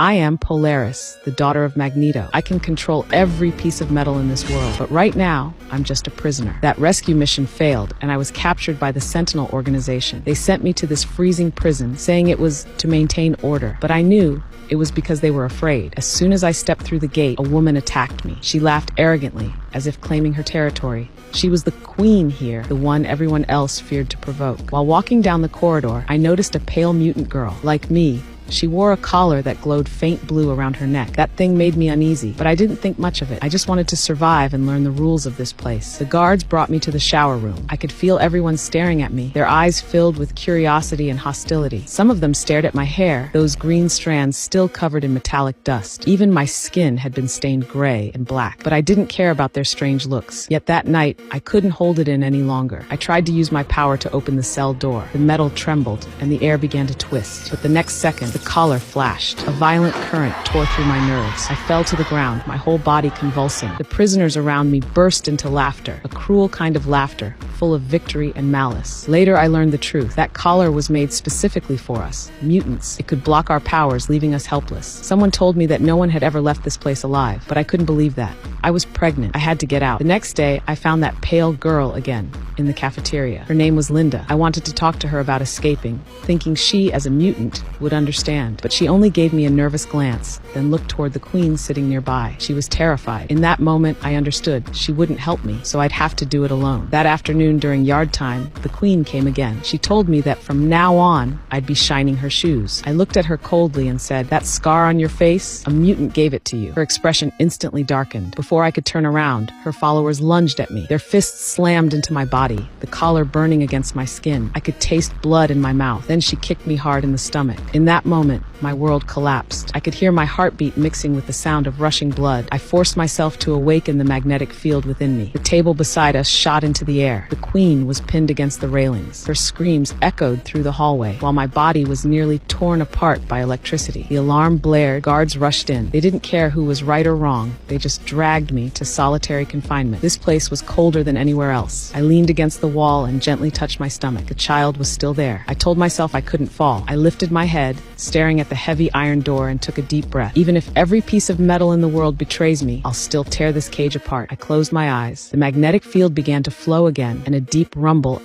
I am Polaris, the daughter of Magneto. I can control every piece of metal in this world, but right now, I'm just a prisoner. That rescue mission failed, and I was captured by the Sentinel organization. They sent me to this freezing prison, saying it was to maintain order, but I knew it was because they were afraid. As soon as I stepped through the gate, a woman attacked me. She laughed arrogantly, as if claiming her territory. She was the queen here, the one everyone else feared to provoke. While walking down the corridor, I noticed a pale mutant girl. Like me, she wore a collar that glowed faint blue around her neck. That thing made me uneasy, but I didn't think much of it. I just wanted to survive and learn the rules of this place. The guards brought me to the shower room. I could feel everyone staring at me, their eyes filled with curiosity and hostility. Some of them stared at my hair, those green strands still covered in metallic dust. Even my skin had been stained gray and black, but I didn't care about their strange looks. Yet that night, I couldn't hold it in any longer. I tried to use my power to open the cell door. The metal trembled, and the air began to twist. But the next second, the collar flashed. A violent current tore through my nerves. I fell to the ground, my whole body convulsing. The prisoners around me burst into laughter, a cruel kind of laughter, full of victory and malice. Later, I learned the truth. That collar was made specifically for us, mutants. It could block our powers, leaving us helpless. Someone told me that no one had ever left this place alive, but I couldn't believe that. I was pregnant. I had to get out. The next day, I found that pale girl again in the cafeteria. Her name was Linda. I wanted to talk to her about escaping, thinking she, as a mutant, would understand. But she only gave me a nervous glance, then looked toward the queen sitting nearby. She was terrified. In that moment, I understood she wouldn't help me, so I'd have to do it alone. That afternoon during yard time, the queen came again. She told me that from now on, I'd be shining her shoes. I looked at her coldly and said, "That scar on your face? A mutant gave it to you." Her expression instantly darkened. Before I could turn around, her followers lunged at me. Their fists slammed into my body, the collar burning against my skin. I could taste blood in my mouth. Then she kicked me hard in the stomach. In that moment, my world collapsed. I could hear my heartbeat mixing with the sound of rushing blood. I forced myself to awaken the magnetic field within me. The table beside us shot into the air. The queen was pinned against the railings. Her screams echoed through the hallway, while my body was nearly torn apart by electricity. The alarm blared. Guards rushed in. They didn't care who was right or wrong. They just dragged me to solitary confinement. This place was colder than anywhere else. I leaned against the wall and gently touched my stomach. The child was still there. I told myself I couldn't fall. I lifted my head, staring at the heavy iron door, and took a deep breath. Even if every piece of metal in the world betrays me, I'll still tear this cage apart. I closed my eyes. The magnetic field began to flow again, and a deep rumble